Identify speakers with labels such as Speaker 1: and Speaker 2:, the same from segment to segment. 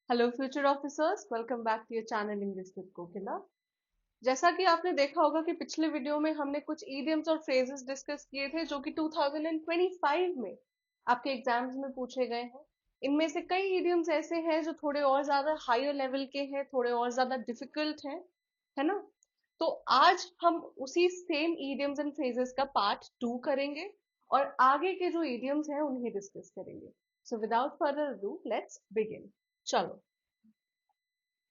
Speaker 1: Hello future officers, welcome back to your channel English with Kokila. जैसा कि आपने देखा होगा कि पिछले वीडियो में हमने कुछ इडियम्स और फ्रेजेस डिस्कस किए थे जो कि 2025 में आपके एग्जाम्स में पूछे गए हैं। इनमें से कई इडियम्स ऐसे हैं जो थोड़े और ज्यादा हायर लेवल के हैं, थोड़े और ज्यादा डिफिकल्ट हैं, है ना। तो आज हम उसी सेम इडियम्स एंड फ्रेजेस का पार्ट 2 करेंगे और आगे के जो इडियम्स हैं उन्हें डिस्कस करेंगे। So without further ado let's begin. चलो,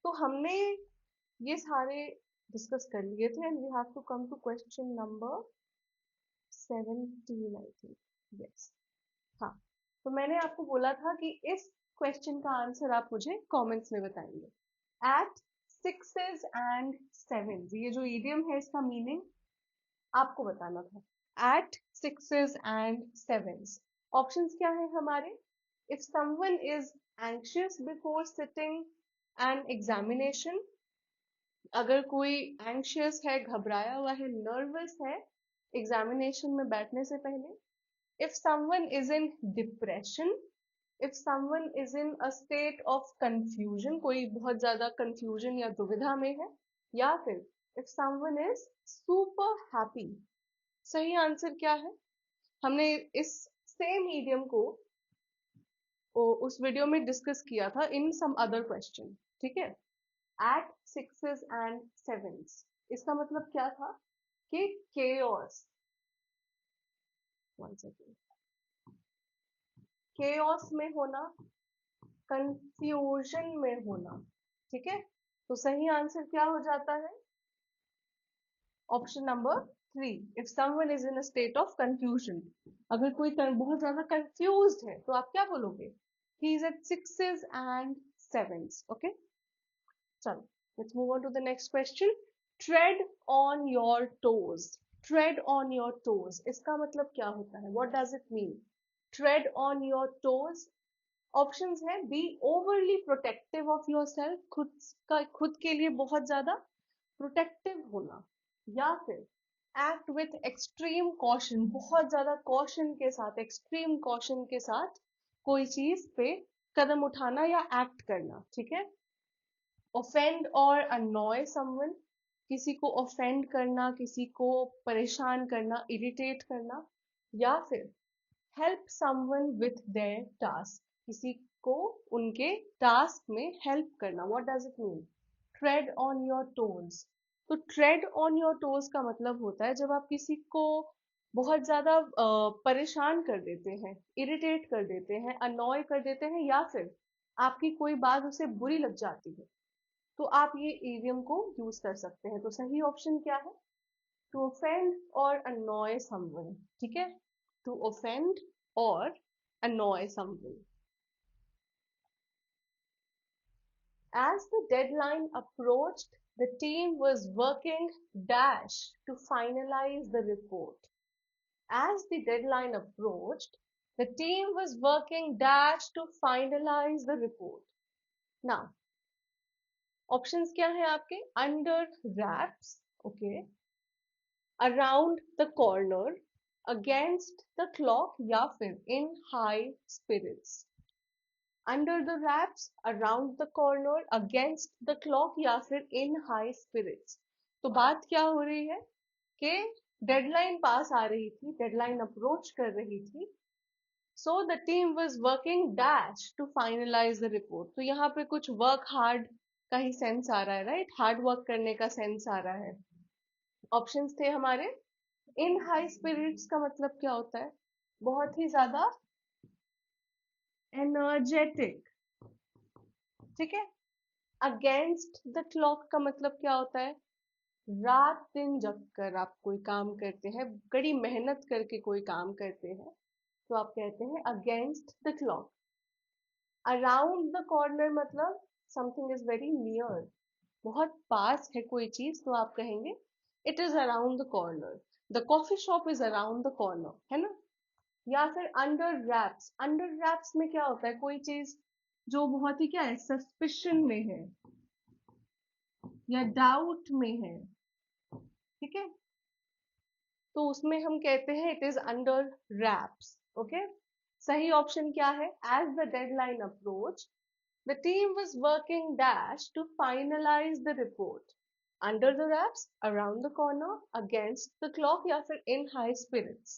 Speaker 1: तो हमने ये सारे डिस्कस कर लिए थे and we have to come to question number 17 I think. Yes, हाँ। तो मैंने आपको बोला था कि इस क्वेश्चन का आंसर आप मुझे कमेंट्स में बताएंगे। एट सिक्सेस एंड सेवेंस, ये जो इडियम है इसका मीनिंग आपको बताना था। At sixes and sevens, options क्या है हमारे? If someone is anxious before sitting an examination, अगर कोई एंशियस है, घबराया हुआ है, नर्वस है एग्जामिनेशन में बैठने से पहले। If someone is in depression, if someone is in a state of confusion, कोई बहुत ज्यादा कंफ्यूजन या दुविधा में है, या फिर if someone is super happy. सही आंसर क्या है? हमने इस सेम ईडियम को उस वीडियो में डिस्कस किया था इन सम अदर क्वेश्चन, ठीक है। एट सिक्सेस एंड सेवेंस, इसका मतलब क्या था कि केओस, वन सेकेंड, केओस में होना, कंफ्यूजन में होना, ठीक है। तो सही आंसर क्या हो जाता है? Option number 3, if someone is in a state of confusion. अगर कोई बहुत ज्यादा कंफ्यूज्ड है तो आप क्या बोलोगे? He is at sixes and sevens. Okay, चलो, let's move on to the next question. Tread on your toes. Tread on your toes, इसका मतलब क्या होता है? What does it mean? Tread on your toes, options है be overly protective of yourself, खुद के लिए बहुत ज्यादा प्रोटेक्टिव होना, या फिर एक्ट विथ एक्सट्रीम कॉशन, बहुत ज्यादा कॉशन के साथ, एक्सट्रीम कॉशन के साथ कोई चीज पे कदम उठाना या एक्ट करना, ठीक है। ऑफेंड और अनॉय समवन, किसी को ऑफेंड करना, किसी को परेशान करना, इरिटेट करना, या फिर help someone with their task, किसी को उनके टास्क में हेल्प करना। What does it mean? Tread on your toes. तो ट्रेड ऑन योर टोज का मतलब होता है जब आप किसी को बहुत ज्यादा परेशान कर देते हैं, इरिटेट कर देते हैं, अनॉय कर देते हैं, या फिर आपकी कोई बात उसे बुरी लग जाती है, तो आप ये इडियम को यूज कर सकते हैं। तो सही ऑप्शन क्या है? टू ऑफेंड और अनॉय समवन, ठीक है। टू ऑफेंड और annoy someone. As the deadline approached, the team was working dash to finalize the report. As the deadline approached, the team was working dash to finalize the report. Now, options क्या है आपके? Under wraps, okay, around the corner, against the clock, या फिर in high spirits. Under the wraps, around the corner, against the clock, या फिर इन high spirits. तो बात क्या हो रही है कि डेडलाइन पास आ रही थी, डेडलाइन अप्रोच कर रही थी, so the team was working dash to finalise the report. तो यहाँ पे कुछ वर्क हार्ड का ही सेंस आ रहा है, राइट? हार्ड वर्क करने का सेंस आ रहा है। ऑप्शंस थे हमारे, इन हाई स्पिरिट्स का मतलब क्या होता है? बहुत ही ज्यादा एनर्जेटिक, ठीक है। अगेंस्ट द क्लॉक का मतलब क्या होता है? रात दिन जग कर आप कोई काम करते हैं, कड़ी मेहनत करके कोई काम करते हैं, तो आप कहते हैं against the clock. Around the corner मतलब समथिंग इज वेरी नियर, बहुत पास है कोई चीज, तो आप कहेंगे it is around the corner, the coffee shop is around the corner, है ना। या फिर अंडर रैप्स, अंडर रैप्स में क्या होता है? कोई चीज जो बहुत ही क्या है, सस्पिशन में है या डाउट में है, ठीक है, तो उसमें हम कहते हैं it is under wraps. Okay, सही ऑप्शन क्या है? As the deadline approach, The team was working dash to finalize the report. Under the wraps, around the corner, against the clock या फिर in high spirits.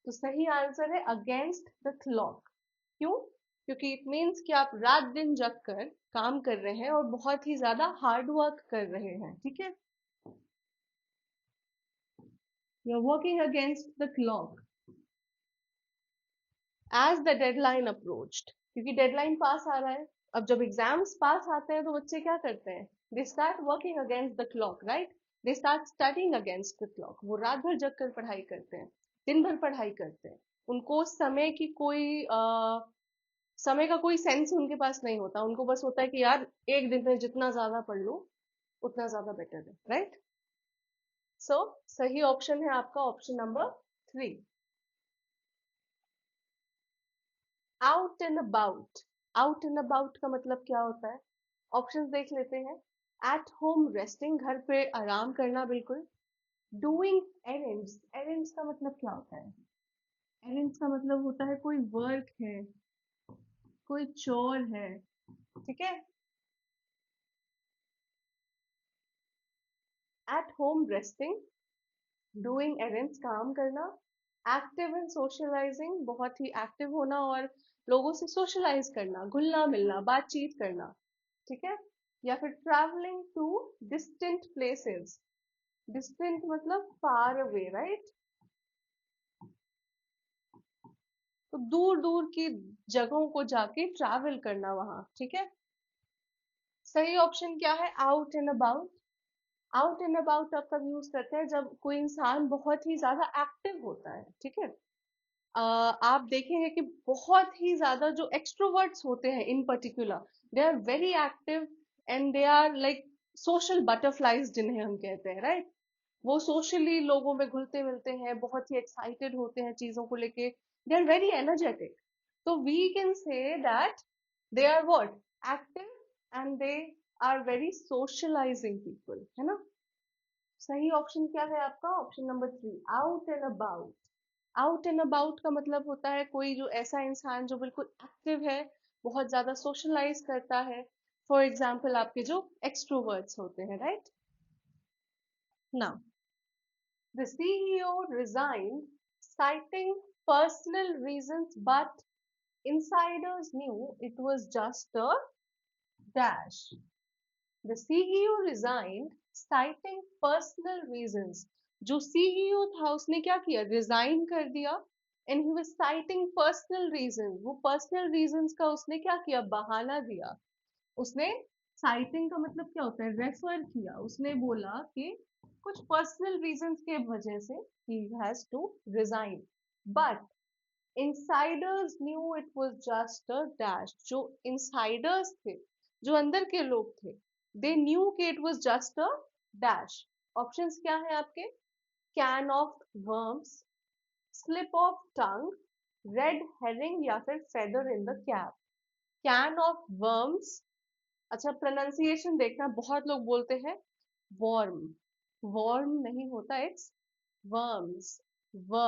Speaker 1: तो सही answer है against the clock. क्यों? क्योंकि इट मीन्स कि आप रात दिन जग कर काम कर रहे हैं और बहुत ही ज्यादा हार्ड वर्क कर रहे हैं. ठीक है, you are working against the clock as the deadline approached. क्योंकि डेडलाइन पास आ रहा है. अब जब एग्जाम्स पास आते हैं तो बच्चे क्या करते हैं? They start working against the clock, right? They start studying against the clock. वो रात भर जग कर पढ़ाई करते हैं, दिन भर पढ़ाई करते हैं. उनको समय की कोई समय का कोई सेंस उनके पास नहीं होता. उनको बस होता है कि यार एक दिन में जितना ज्यादा पढ़ लो उतना ज्यादा बेटर है, राइट? सो सही ऑप्शन है आपका option number 3. Out and about. Out and about का मतलब क्या होता है? ऑप्शंस देख लेते हैं. एट होम रेस्टिंग, घर पे आराम करना बिल्कुल. Doing errands. एरेंड्स का मतलब क्या होता है? एरेंड्स का मतलब होता है कोई वर्क है, कोई चोर है. ठीक है, at home resting, doing errands काम करना. एक्टिव एंड सोशलाइजिंग, बहुत ही एक्टिव होना और लोगों से सोशलाइज करना, घुलना मिलना, बातचीत करना. ठीक है, या फिर travelling to distant places. Distant मतलब फार अवे, राइट? तो दूर दूर की जगहों को जाके ट्रैवल करना वहां. ठीक है, सही ऑप्शन क्या है? Out and about. Out and about आप तब यूज करते हैं जब कोई इंसान बहुत ही ज्यादा एक्टिव होता है. ठीक है, आप देखेंगे कि बहुत ही ज्यादा जो एक्सट्रोवर्ट्स होते हैं in particular, they are very active and they are like social butterflies जिन्हें हम कहते हैं, राइट? वो सोशली लोगों में घुलते मिलते हैं, बहुत ही एक्साइटेड होते हैं चीजों को लेके. They are very energetic. तो we can say that they are what? Active and they are very socialising people, है ना? सही ऑप्शन क्या है आपका? Option number 3, out and about. Out and about का मतलब होता है कोई जो ऐसा इंसान जो बिल्कुल एक्टिव है, बहुत ज्यादा सोशलाइज करता है. फॉर एग्जाम्पल आपके जो एक्सट्रोवर्ट्स होते हैं, right? Now the CEO resigned, citing personal reasons, but insiders knew it was just a dash. The CEO resigned, citing personal reasons. जो CEO था उसने क्या किया? रिजाइन कर दिया. And he was citing personal reason. वो पर्सनल रीजंस का उसने क्या किया? बहाना दिया. उसने साइटिंग का मतलब क्या होता है? रेफर किया. उसने बोला कि कुछ पर्सनल रीजंस के वजह से he has to resign. But insiders knew it was just a dash. जो insiders थे, जो अंदर के लोग थे, they knew कि it was just a dash. Options क्या है आपके? can of worms, slip of tongue, red herring या फिर feather in the cap. can of worms. अच्छा, प्रोनाउंसिएशन देखना, बहुत लोग बोलते हैं वॉर्म. वॉर्म नहीं होता, इट्स वर्म्स. व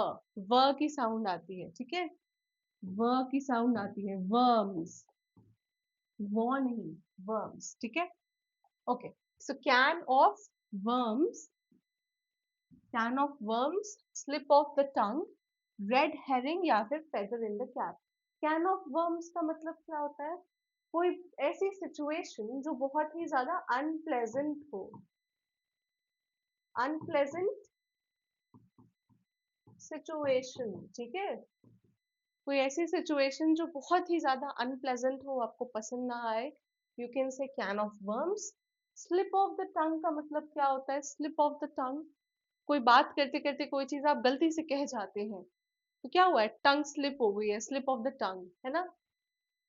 Speaker 1: व की साउंड आती है. ठीक है, व की साउंड आती है. वर्म्स, वो नहीं, वर्म्स. ठीक है, okay. So can of worms, can of worms, slip of the tongue, red herring या फिर feather in the cap. Can of worms का मतलब क्या होता है? कोई ऐसी सिचुएशन जो बहुत ही ज्यादा अनप्लेजेंट हो. Unpleasant situation. ठीक है, कोई ऐसी सिचुएशन जो बहुत ही ज्यादा अनप्लेजेंट हो, आपको पसंद ना आए, you can say can of worms. Slip of the tongue का मतलब क्या होता है? स्लिप ऑफ द टंग, कोई बात करते करते कोई चीज आप गलती से कह जाते हैं, तो क्या हुआ है? टंग स्लिप हो गई है, स्लिप ऑफ द टंग, है ना?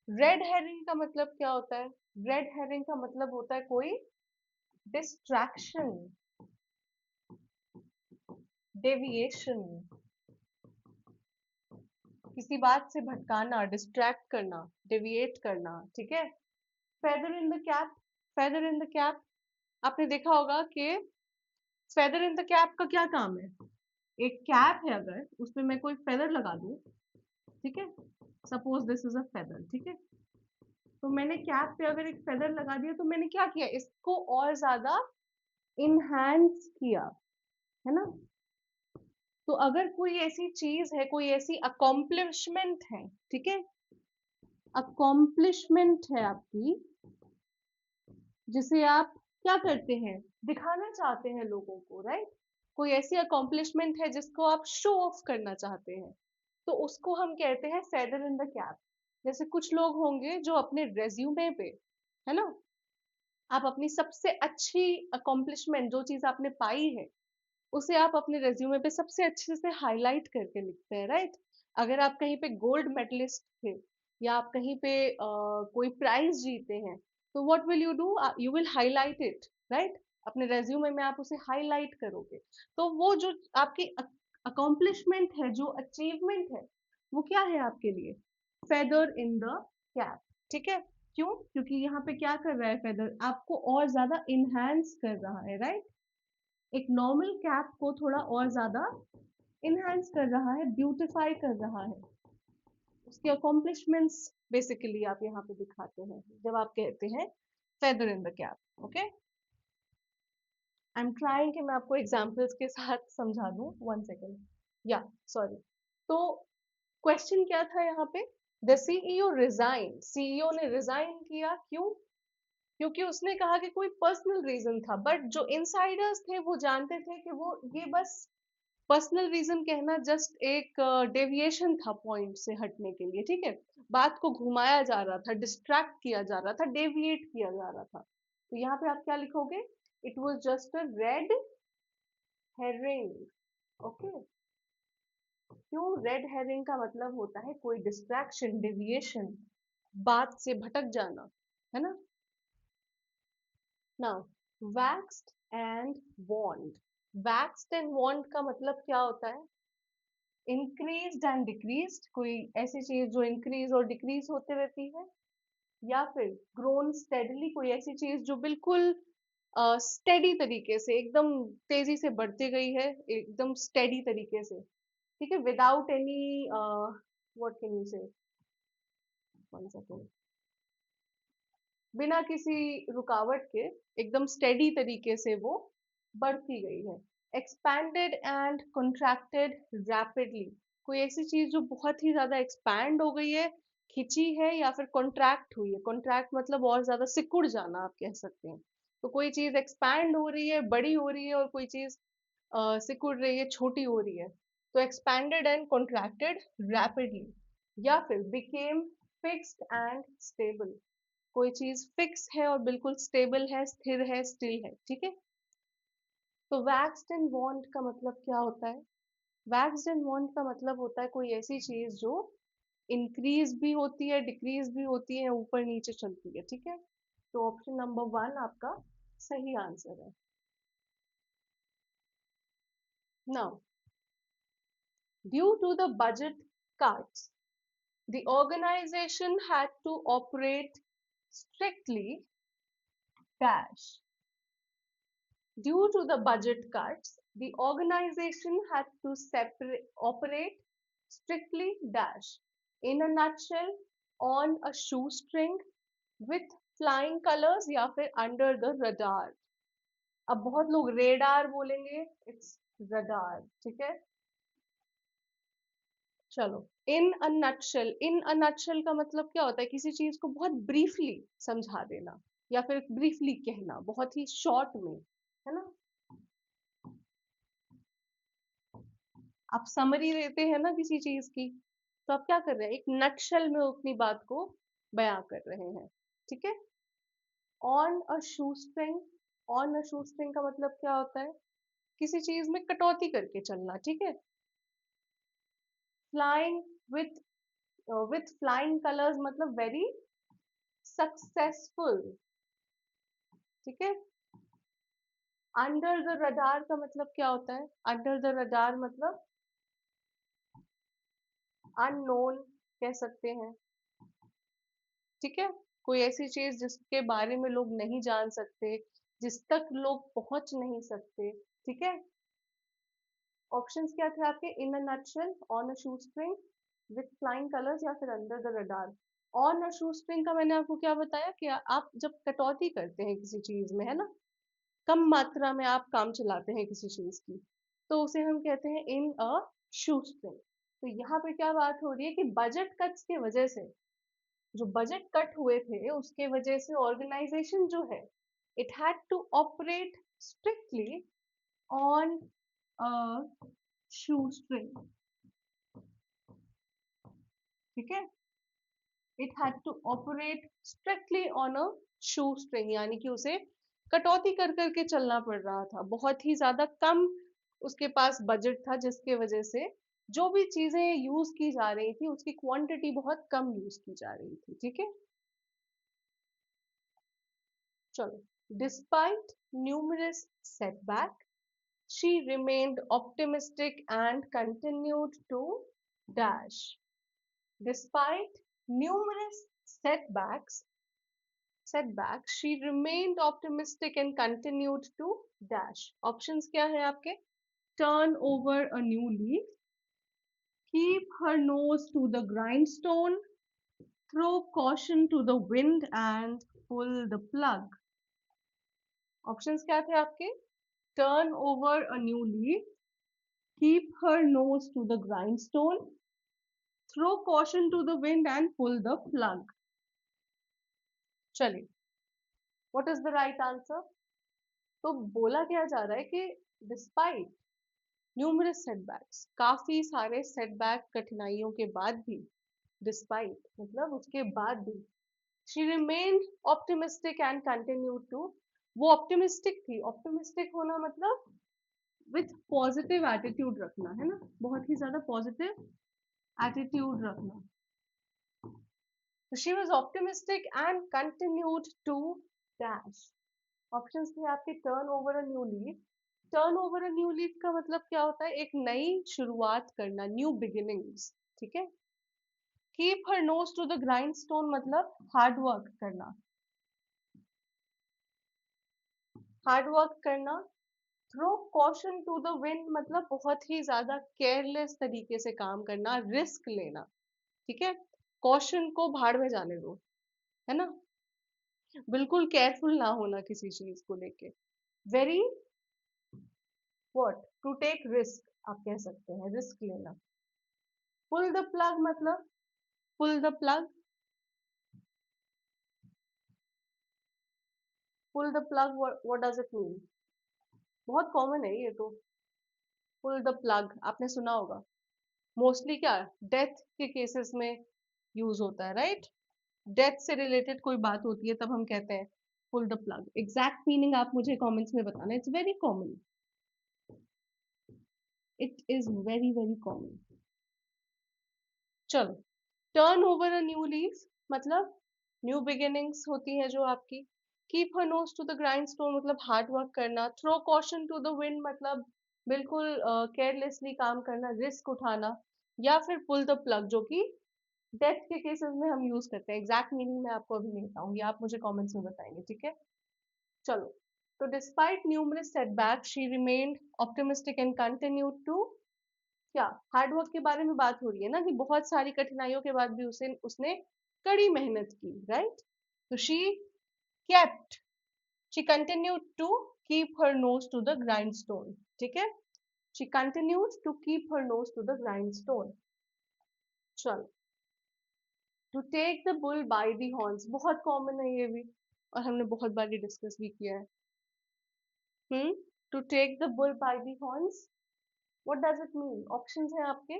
Speaker 1: रेड हेरिंग का मतलब क्या होता है? रेड हेरिंग का मतलब होता है कोई डिस्ट्रैक्शन, डेविएशन, किसी बात से भटकाना, डिस्ट्रैक्ट करना, डेविएट करना. ठीक है, feather in the cap. Feather in the cap, आपने देखा होगा कि फेदर इन द कैप का क्या काम है? एक कैप है, अगर उसमें मैं कोई फेदर लगा दूं, ठीक है, suppose this is a feather, ठीक है, तो मैंने कैप पे अगर एक फेदर लगा दिया तो मैंने क्या किया, इसको और ज्यादा इनहैंस किया, है ना। तो अगर कोई ऐसी चीज है, कोई ऐसी अकॉम्प्लिशमेंट है, ठीक है, अकॉम्प्लिशमेंट है आपकी, जिसे आप क्या करते हैं, दिखाना चाहते हैं लोगों को, राइट। कोई ऐसी अकॉम्प्लिशमेंट है जिसको आप शो ऑफ करना चाहते हैं, तो उसको हम कहते हैं फेदर इन द कैप। जैसे कुछ लोग होंगे जो अपने रेज्यूमे पे, है ना, आप अपनी सबसे अच्छी अकॉम्प्लिशमेंट, जो चीज आपने पाई है, उसे आप अपने रेज्यूमे पे सबसे अच्छे से हाईलाइट करके लिखते हैं, राइट। अगर आप कहीं पे गोल्ड मेडलिस्ट थे, या आप कहीं पे कोई प्राइज जीते हैं, तो what will you do, you will highlight it, right. अपने रेज्यूमे में आप उसे हाईलाइट करोगे। तो वो जो आपकी अकॉम्प्लिशमेंट है, जो अचीवमेंट है, वो क्या है आपके लिए, फेदर इन द कैप, ठीक है। क्यों, क्योंकि यहाँ पे क्या कर रहा है फेदर, आपको और ज्यादा इनहैंस कर रहा है, राइट। एक नॉर्मल कैप को थोड़ा और ज्यादा इनहैंस कर रहा है, ब्यूटिफाई कर रहा है, उसके अकॉम्प्लिशमेंट्स बेसिकली आप यहाँ पे दिखाते हैं जब आप कहते हैं feather in the cap. Okay, I am trying कि मैं आपको एग्जांपल्स के साथ समझा दूं, 1 सेकेंड, या सॉरी। तो क्वेश्चन क्या था यहाँ पे, द सीईओ रिजाइन, सीईओ ने रिजाइन किया, क्यों, क्योंकि उसने कहा कि कोई पर्सनल रीजन था, बट जो इनसाइडर्स थे वो जानते थे कि वो ये बस पर्सनल रीजन कहना जस्ट एक डेविएशन था पॉइंट से हटने के लिए, ठीक है। बात को घुमाया जा रहा था, डिस्ट्रैक्ट किया जा रहा था, डेविएट किया जा रहा था। तो यहाँ पे आप क्या लिखोगे, it was just a red herring. Okay, क्यों, रेड हेरिंग का मतलब होता है कोई डिस्ट्रैक्शन, डेविएशन, बात से भटक जाना, है ना। Now waxed and waned, waxed and waned का मतलब क्या होता है, इंक्रीज्ड एंड डिक्रीज्ड, कोई ऐसी चीज जो इंक्रीज और डिक्रीज होते रहती है, या फिर ग्रोन स्टेडली, कोई ऐसी चीज जो बिल्कुल स्टेडी तरीके से, एकदम तेजी से बढ़ती गई है, एकदम स्टेडी तरीके से, ठीक है, without any what can you से, वन सेकेंड, बिना किसी रुकावट के एकदम स्टेडी तरीके से वो बढ़ती गई है। एक्सपैंडेड एंड कॉन्ट्रैक्टेड रैपिडली, कोई ऐसी चीज जो बहुत ही ज्यादा एक्सपैंड हो गई है, खिंची है, या फिर कॉन्ट्रैक्ट हुई है, कॉन्ट्रैक्ट मतलब और ज्यादा सिकुड़ जाना आप कह सकते हैं। तो कोई चीज एक्सपैंड हो रही है, बड़ी हो रही है, और कोई चीज सिकुड़ रही है, छोटी हो रही है, तो एक्सपैंडेड एंड कॉन्ट्रैक्टेड रैपिडली। या फिर बिकेम फिक्स्ड एंड स्टेबल, कोई चीज फिक्स है और बिल्कुल स्टेबल है, स्थिर है, स्टिल है, ठीक है। तो वैक्स्ड एंड वॉन्ड का मतलब क्या होता है, वैक्स्ड एंड वॉन्ड का मतलब होता है कोई ऐसी चीज जो इंक्रीज भी होती है, डिक्रीज भी होती है, ऊपर नीचे चलती है, ठीक है। तो ऑप्शन नंबर 1 आपका सही आंसर है। Now due to the budget cuts, the organization had to operate strictly dash. Due to the budget cuts, the organization had to operate strictly dash. In a nutshell, on a shoestring, with flying colors, या फिर under the radar. अब बहुत लोग radar बोलेंगे, it's radar, ठीक है। चलो, इन a nutshell, in a nutshell का मतलब क्या होता है, किसी चीज को बहुत ब्रीफली समझा देना, या फिर ब्रीफली कहना, बहुत ही शॉर्ट में, है ना। आप समरी देते हैं ना किसी चीज की, तो आप क्या कर रहे हैं, एक नटशेल में अपनी बात को बयां कर रहे हैं, ठीक है। On a shoe string, on a shoe string का मतलब क्या होता है, किसी चीज में कटौती करके चलना, ठीक है। Flying with with flying colours मतलब वेरी सक्सेसफुल, ठीक है। अंडर द रडार का मतलब क्या होता है, अंडर द रडार मतलब अननोन कह सकते हैं, ठीक है। कोई ऐसी चीज जिसके बारे में लोग नहीं जान सकते, जिस तक लोग पहुंच नहीं सकते, ठीक है। ऑप्शंस क्या थे आपके, in a nutshell, on a shoe string, with flying colours, या फिर under the radar. On a shoe string का मैंने आपको क्या बताया कि आप जब कटौती करते हैं किसी चीज में, है ना, कम मात्रा में आप काम चलाते हैं किसी चीज की, तो उसे हम कहते हैं इन अ शू स्ट्रिंग। तो यहाँ पे क्या बात हो रही है कि बजट कट्स की वजह से, जो बजट कट हुए थे उसके वजह से ऑर्गेनाइजेशन जो है, it had to operate strictly on a shoe string. ठीक है, it had to operate strictly on a shoe string, यानी कि उसे कटौती कर करके चलना पड़ रहा था, बहुत ही ज्यादा कम उसके पास बजट था, जिसके वजह से जो भी चीजें यूज की जा रही थी उसकी क्वांटिटी बहुत कम यूज की जा रही थी। ठीक है, चलो, despite numerous setback she remained optimistic and continued to dash. Despite numerous setbacks, she remained optimistic and continued to dash. Options क्या है आपके? Turn over a new leaf, keep her nose to the grindstone, throw caution to the wind and pull the plug. Options क्या थे आपके? Turn over a new leaf, keep her nose to the grindstone, throw caution to the wind and pull the plug. चलिए, what is the right answer? तो बोला क्या जा रहा है कि डिस्पाइट न्यूमरस सेटबैक्स, काफी सारे सेटबैक कठिनाइयों के बाद भी, डिस्पाइट मतलब उसके बाद भी, she remained optimistic and continued to, वो ऑप्टिमिस्टिक थी। ऑप्टिमिस्टिक होना मतलब विथ पॉजिटिव एटीट्यूड रखना, है ना, बहुत ही ज्यादा पॉजिटिव एटीट्यूड रखना। So she was optimistic and continued to dash. Options थे आपके turn over a new leaf. Turn over a new leaf का मतलब क्या होता है? एक नई शुरुआत करना, न्यू बिगिनिंग्स। ठीक है, keep her nose to the grind stone मतलब हार्ड वर्क करना, हार्ड वर्क करना। Throw caution to the wind मतलब बहुत ही ज्यादा केयरलेस तरीके से काम करना, रिस्क लेना। ठीक है, कॉशन को भाड़ में जाने दो, है ना, बिल्कुल केयरफुल ना होना किसी चीज को लेके। Very what, to take risk, आप कह सकते हैं रिस्क लेना। पुल द प्लग मतलब, pull the plug, pull the plug, what does it mean? बहुत कॉमन है ये तो। पुल द प्लग आपने सुना होगा, मोस्टली क्या, डेथ के केसेस में यूज होता है, राइट? डेथ से रिलेटेड कोई बात होती है तब हम कहते हैं pull the plug. Exact meaning आप मुझे कमेंट्स में बताना, it's very common, it is very very common. चलो, turn over a new leaf मतलब न्यू बिगिनिंग्स होती है जो आपकी। Keep her nose to the grind stone मतलब हार्ड वर्क करना। Throw caution to the wind मतलब बिल्कुल केयरलेसली काम करना, रिस्क उठाना। या फिर पुल द प्लग जो कि डेथ के केसेस में हम यूज करते हैं। एग्जैक्ट मीनिंग मैं आपको अभी नहीं बताऊंगी, आप मुझे कमेंट्स में बताएंगे। ठीक है, चलो, तो despite numerous setback she remained optimistic and continued to, क्या हार्डवर्क के बारे में बात हो रही है ना, कि बहुत सारी कठिनाइयों के बाद भी उसे उसने कड़ी मेहनत की, राइट? तो she kept, she continued to keep her nose to the grindstone. ठीक है, she continued to keep her nose to the grindstone. चलो, to take the bull by the horns, बहुत कॉमन है ये भी और हमने बहुत बार डिस्कस भी किया है। To take the bull by the horns, what does it mean? Options हैं आपके।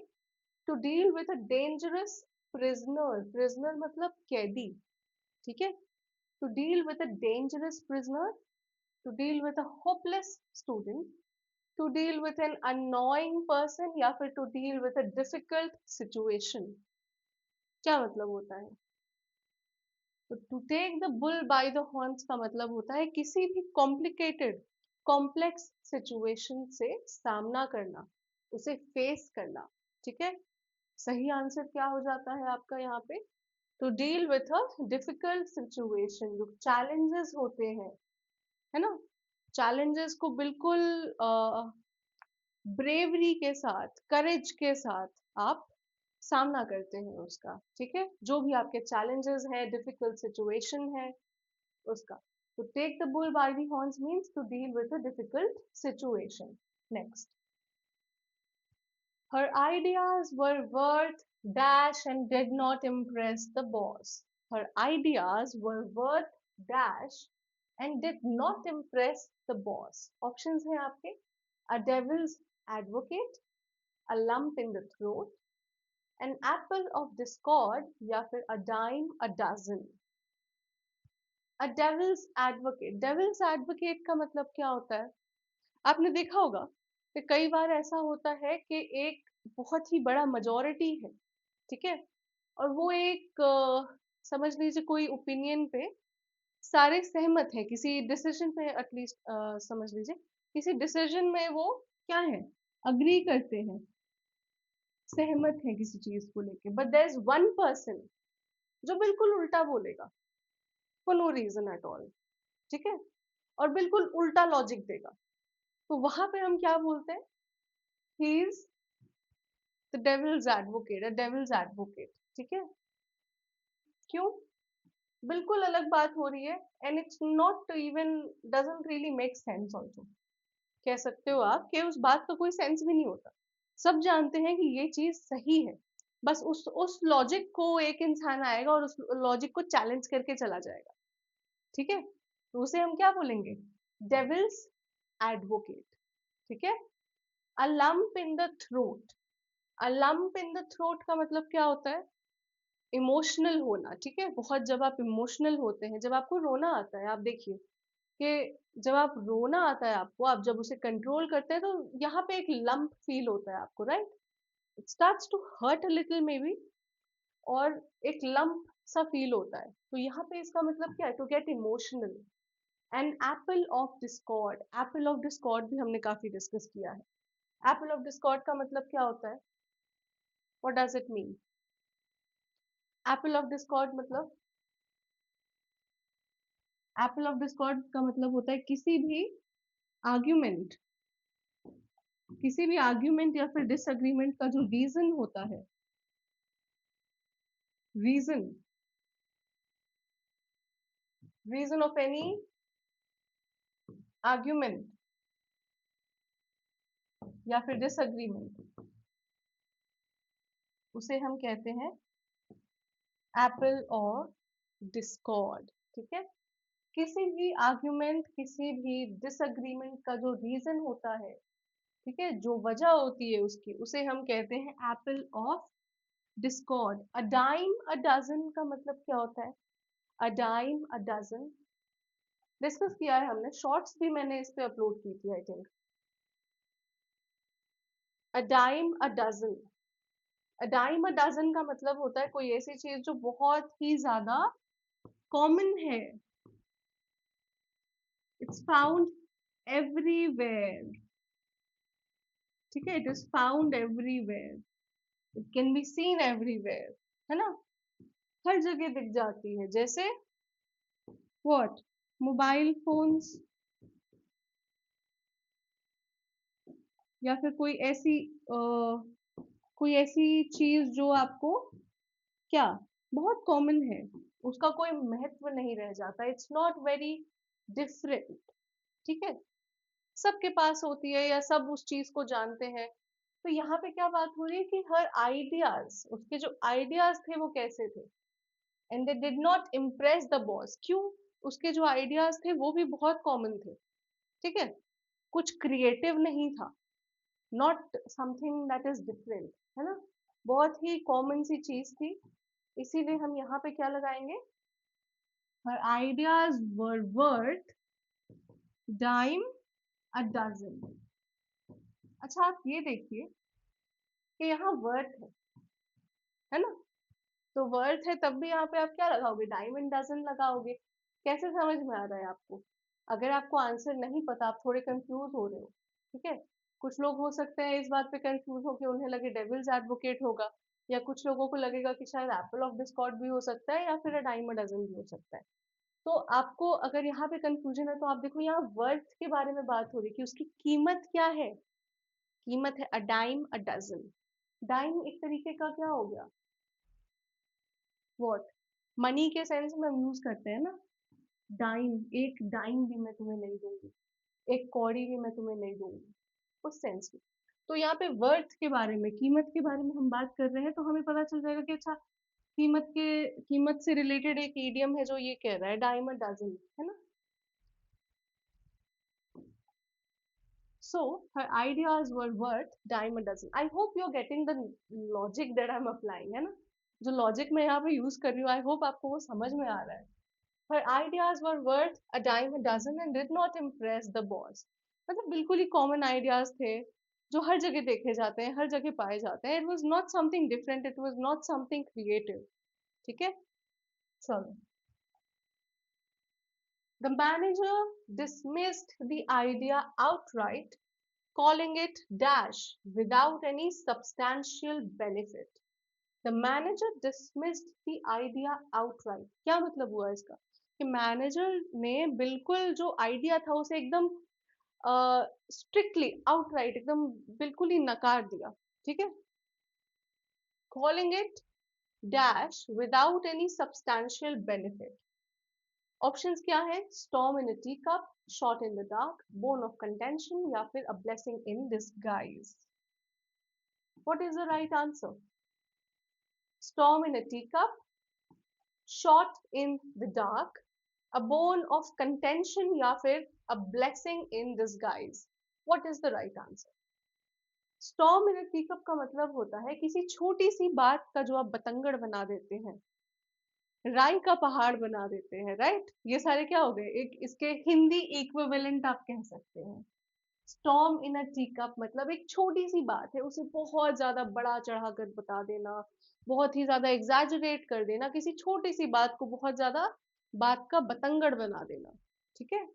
Speaker 1: To deal with a dangerous prisoner, prisoner मतलब कैदी। ठीक है, to deal with a dangerous prisoner, to deal with a hopeless student, to deal with an annoying person, या फिर to deal with a difficult situation. क्या मतलब होता है? तो to take the bull by the horns का मतलब होता है किसी भी कॉम्प्लिकेटेड, कॉम्प्लेक्स सिचुएशन से सामना करना, उसे फेस करना। ठीक है, सही आंसर क्या हो जाता है आपका यहाँ पे? To deal with a difficult situation, जो चैलेंजेस होते हैं, है ना, चैलेंजेस को बिल्कुल ब्रेवरी के साथ, करेज के साथ आप सामना करते हैं उसका, ठीक है, जो भी आपके चैलेंजेस हैं, डिफिकल्ट सिचुएशन है उसका। तो take the bull by the horns means to deal with a difficult situation. Next, her ideas were worth dash and did not impress the boss. Her ideas were worth dash and did not impress the boss. Options हैं आपके, a devil's advocate, a lump in the throat, an apple of discord या फिर a dime a dozen. A devil's advocate, devil's advocate का मतलब क्या होता है? आपने देखा होगा कि कई बार ऐसा होता है कि एक बहुत ही बड़ा मेजोरिटी है, ठीक है, और वो एक समझ लीजिए कोई ओपिनियन पे सारे सहमत हैं, किसी डिसीजन पे एटलीस्ट समझ लीजिए किसी डिसीजन में वो क्या है, अग्री करते हैं, सहमत है किसी चीज को लेके, but there is one person जो बिल्कुल उल्टा बोलेगा for no reason at all, ठीक है, और बिल्कुल उल्टा लॉजिक देगा। तो वहां पे हम क्या बोलते हैं, he is the devil's advocate, a devils advocate, ठीक है। क्यों? बिल्कुल अलग बात हो रही है, and it's not even doesn't really make sense also. कह सकते हो आप कि उस बात का कोई सेंस भी नहीं होता, सब जानते हैं कि ये चीज सही है, बस उस लॉजिक को एक इंसान आएगा और उस लॉजिक को चैलेंज करके चला जाएगा, ठीक है, तो उसे हम क्या बोलेंगे, डेविल्स एडवोकेट, ठीक है। A lump in the throat, a lump in the throat का मतलब क्या होता है, इमोशनल होना, ठीक है, बहुत जब आप इमोशनल होते हैं, जब आपको रोना आता है, आप देखिए कि जब आप रोना आता है आपको, आप जब उसे कंट्रोल करते हैं तो यहाँ पे एक लंप फील होता है आपको, right, it starts to hurt a little maybe, और एक लंप सा फील होता है, तो यहाँ पे इसका मतलब क्या है, to get emotional. An apple of discord, apple of discord भी हमने काफी डिस्कस किया है। एप्पल ऑफ डिस्कॉर्ड का मतलब क्या होता है, what does it mean? Apple of Discord मतलब, एप्पल ऑफ डिस्कॉर्ड का मतलब होता है किसी भी आर्ग्यूमेंट, किसी भी आर्ग्यूमेंट या फिर डिसएग्रीमेंट का जो रीजन होता है, reason, reason of any argument या फिर डिसएग्रीमेंट, उसे हम कहते हैं एप्पल ऑफ डिस्कॉर्ड, ठीक है। किसी भी आर्ग्यूमेंट, किसी भी डिसएग्रीमेंट का जो रीजन होता है, ठीक है, जो वजह होती है उसकी, उसे हम कहते हैं apple of discord. A dime a dozen का मतलब क्या होता है, a dime a dozen discuss किया है हमने, शॉर्ट्स भी मैंने इस पे अपलोड की थी I think. A dime a dozen, a dime a dozen का मतलब होता है कोई ऐसी चीज जो बहुत ही ज्यादा कॉमन है, इट्स फाउंड एवरीवेयर, ठीक है, it is found everywhere, it can be seen everywhere, है ना, हर जगह दिख जाती है, जैसे व्हाट, मोबाइल फोन्स, या फिर कोई ऐसी चीज जो आपको क्या बहुत कॉमन है, उसका कोई महत्व नहीं रह जाता, इट्स नॉट वेरी डिफरेंट, ठीक है, सबके पास होती है या सब उस चीज को जानते हैं। तो यहाँ पे क्या बात हो रही है कि हर आइडियाज, उसके जो आइडियाज थे वो कैसे थे, and they did not impress the boss, क्यों, उसके जो आइडियाज थे वो भी बहुत कॉमन थे, ठीक है, कुछ क्रिएटिव नहीं था, not something that is different, है ना, बहुत ही कॉमन सी चीज थी, इसीलिए हम यहाँ पे क्या लगाएंगे, her ideas were worth dime a dozen। अच्छा आप ये देखिए कि यहाँ वर्थ है ना, तो वर्थ है तब भी यहाँ पे आप क्या लगाओगे, डाइम एंड डजन लगाओगे। कैसे समझ में आ रहा है आपको? अगर आपको आंसर नहीं पता, आप थोड़े कंफ्यूज हो रहे हो, ठीक है, कुछ लोग हो सकते हैं इस बात पे कंफ्यूज हो कि उन्हें लगे डेविल्स एडवोकेट होगा, या कुछ लोगों को लगेगा कि शायद एप्पल ऑफ डिस्कॉर्ड भी हो सकता है या फिर डाइम अ डजन भी हो सकता है। तो आपको अगर यहाँ पे कंफ्यूजन है तो आप देखो यहाँ वर्थ के बारे में बात हो रही है कि उसकी कीमत क्या है, कीमत है a dime a dozen, dime एक तरीके का क्या हो गया, व्हाट, मनी के सेंस में हम यूज करते हैं ना, डाइम, एक डाइम भी मैं तुम्हें नहीं दूंगी, एक कौड़ी भी मैं तुम्हें नहीं दूंगी, उस सेंस में। तो यहाँ पे वर्थ के बारे में, कीमत के बारे में हम बात कर रहे हैं, तो हमें पता चल जाएगा कि अच्छा, कीमत से रिलेटेड एक इडियम है जो ये कह रहा है डाइम अ डजन, है ना। So her ideas were worth dime a dozen. I hope you're getting the logic that I'm applying, है ना, जो logic मैं यहाँ पे use कर रही हूँ, I hope आपको वो समझ में आ रहा है। Her ideas were worth a dime a dozen and did not impress the boss. मतलब बिल्कुल ही common ideas थे, जो हर जगह देखे जाते हैं, हर जगह पाए जाते हैं. It was not something different, it was not something creative. ठीक है, चलो. The manager dismissed the idea outright, calling it dash without any substantial benefit. The manager dismissed the idea outright. क्या मतलब हुआ इसका, कि मैनेजर ने बिल्कुल जो आइडिया था उसे एकदम स्ट्रिक्टली आउटराइट, एकदम बिल्कुल ही नकार दिया. ठीक है, calling it dash without any substantial benefit. Options क्या है, storm in a tea cup, shot in the dark, bone of contention, या फिर a blessing in disguise. What is the right answer, storm in a tea cup, shot in the dark, a bone of contention, या फिर a blessing in disguise. What is the right answer. Storm in a tea cup का मतलब होता है किसी छोटी सी बात का जो आप बतंगड़ बना देते हैं, राई का पहाड़ बना देते हैं, राइट. ये सारे क्या हो गए, एक इसके हिंदी इक्विवेलेंट आप कह सकते हैं. स्टॉर्म इन अ टी कप मतलब एक छोटी सी बात है, उसे बहुत ज्यादा बड़ा चढ़ाकर बता देना, बहुत ही ज्यादा एग्जैजरेट कर देना, किसी छोटी सी बात को बहुत ज्यादा बात का बतंगड़ बना देना. ठीक है,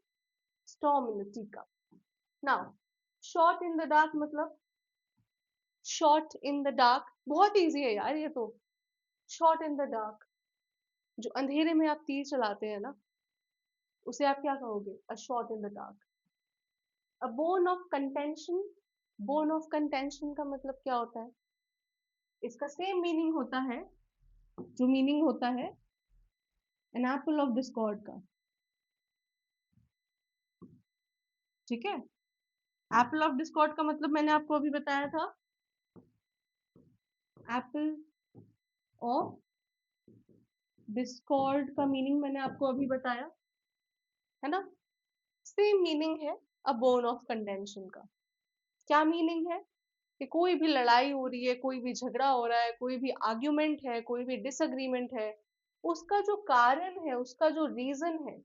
Speaker 1: storm in a tea cup. Now shot in the dark मतलब, शॉट इन द डार्क बहुत इजी है यार ये तो. शॉट इन द डार्क, जो अंधेरे में आप तीर चलाते हैं ना, उसे आप क्या कहोगे, a shot in the dark. A bone of contention, bone of contention का मतलब क्या होता है, इसका सेम मीनिंग होता है, जो मीनिंग होता है एन एप्पल ऑफ डिस्कॉर्ड का. ठीक है, एप्पल ऑफ डिस्कॉर्ड का मतलब मैंने आपको अभी बताया था, एप्पल ऑफ डिस्कॉर्ड का मीनिंग मैंने आपको अभी बताया, है ना. सेम मीनिंग है अ बोन ऑफ कंटेंशन का. क्या मीनिंग है, कि कोई भी लड़ाई हो रही है, कोई भी झगड़ा हो रहा है, कोई भी आर्ग्यूमेंट है, कोई भी डिसएग्रीमेंट है, उसका जो कारण है, उसका जो रीजन है,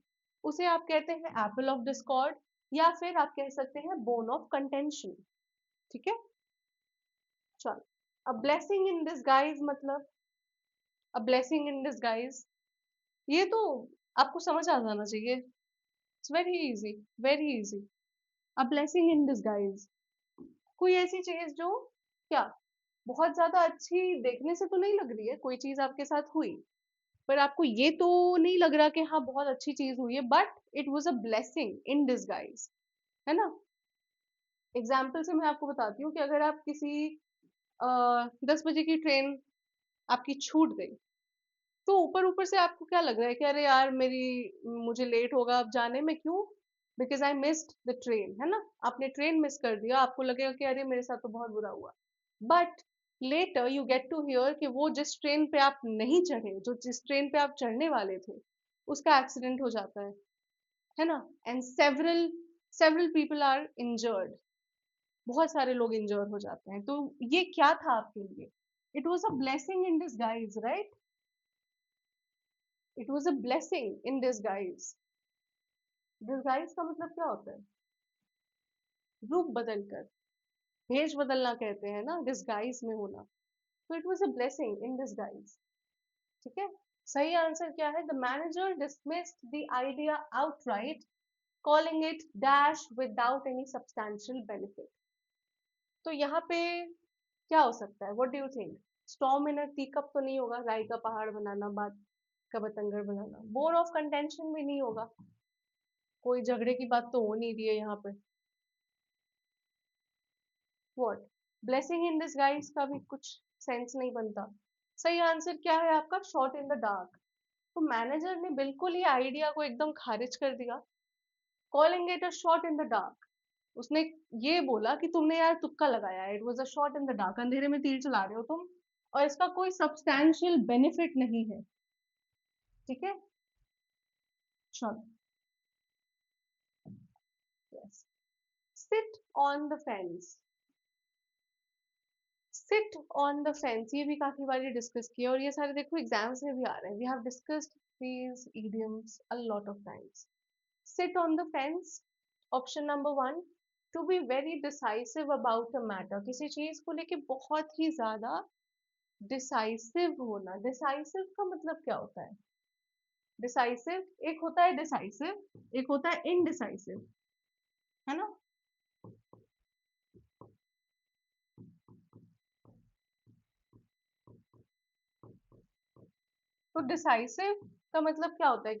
Speaker 1: उसे आप कहते हैं एप्पल ऑफ डिस्कॉर्ड, या फिर आप कह सकते हैं बोन ऑफ कंटेंशन. ठीक है, चलो. अ ब्लेसिंग इन डिसगाइज मतलब, अ ब्लेसिंग इन डिसगाइज, ये तो आपको समझ आ जाना चाहिए. It's very easy, very easy. A blessing in disguise, कोई ऐसी चीज जो क्या बहुत ज्यादा अच्छी देखने से तो नहीं लग रही है, कोई चीज आपके साथ हुई, पर आपको ये तो नहीं लग रहा कि हाँ बहुत अच्छी चीज हुई है, but it was a blessing in disguise, है ना. एग्जाम्पल से मैं आपको बताती हूँ कि अगर आप किसी 10 बजे की ट्रेन आपकी छूट गई, तो ऊपर ऊपर से आपको क्या लग रहा है कि अरे यार मुझे लेट होगा अब जाने में, क्यों, because I missed the train, है ना. आपने ट्रेन मिस कर दिया, आपको लगेगा कि अरे मेरे साथ तो बहुत बुरा हुआ. But later you get to hear कि वो जिस ट्रेन पे आप नहीं चढ़े, जो जिस ट्रेन पे आप चढ़ने वाले थे, उसका एक्सीडेंट हो जाता है ना. And several several people are injured, बहुत सारे लोग इंजर्ड हो जाते हैं. तो ये क्या था आपके लिए, it was a blessing in disguise, right. It was a blessing in disguise. Disguise का मतलब क्या होता है, रूप बदलकर, भेष बदलना कहते हैं ना डिसगाइज में होना. तो it was a blessing in disguise. ठीक है, सही आंसर क्या है, the manager dismissed the idea outright, calling it dash without any substantial benefit. तो यहाँ पे क्या हो सकता है, what do you think. Storm in a tea cup तो नहीं होगा, राई का पहाड़ बनाना, बात का बतंगड़ बनाना. बोन ऑफ कंटेंशन भी नहीं होगा, कोई झगड़े की बात तो हो नहीं रही है यहाँ पे. व्हाट, ब्लेसिंग इन डिसगाइज का भी कुछ सेंस नहीं बनता। सही आंसर क्या है आपका? Shot in the dark. तो मैनेजर ने बिल्कुल ही आइडिया को एकदम खारिज कर दिया, calling it a shot in the dark. उसने ये बोला कि तुमने यार तुक्का लगाया है, it was a shot in the dark, अंधेरे में तीर चला रहे हो तुम, और इसका कोई सब्सटैंशियल बेनिफिट नहीं है। ठीक है, चलो। Yes, seat on the fence. Seat on the fence, ये भी काफी बार डिस्कस किया, और ये सारे देखो एग्जाम्स में भी आ रहे हैं। We have discussed these idioms a lot of times. Sit on the fence. Option number one, to be very decisive about a matter. किसी चीज को लेके बहुत ही ज्यादा डिसाइसिव होना। डिसाइसिव का मतलब क्या होता है? डिसाइसिव एक होता है डिसाइसिव, एक होता है इनडिसाइसिव, है ना? तो डिसाइसिव का मतलब क्या होता है?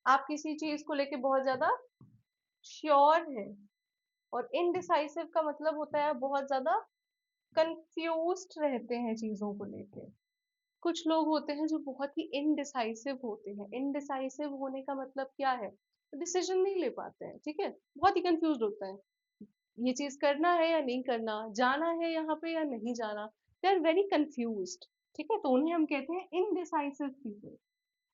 Speaker 1: आप किसी चीज को लेके बहुत ज्यादा श्योर है। और इनडिसाइसिव का मतलब होता है बहुत ज्यादा कंफ्यूज्ड रहते हैं चीजों को लेके। कुछ लोग होते हैं जो बहुत ही इनडिसाइसिव होते हैं। इनडिसाइसिव होने का मतलब क्या है? डिसीजन नहीं ले पाते हैं, ठीक है, बहुत ही कंफ्यूज होता है, ये चीज करना है या नहीं करना, जाना है यहाँ पे या नहीं जाना, दे आर वेरी कंफ्यूज्ड। ठीक है, तो उन्हें हम कहते हैं इनडिसाइसिव पीपल।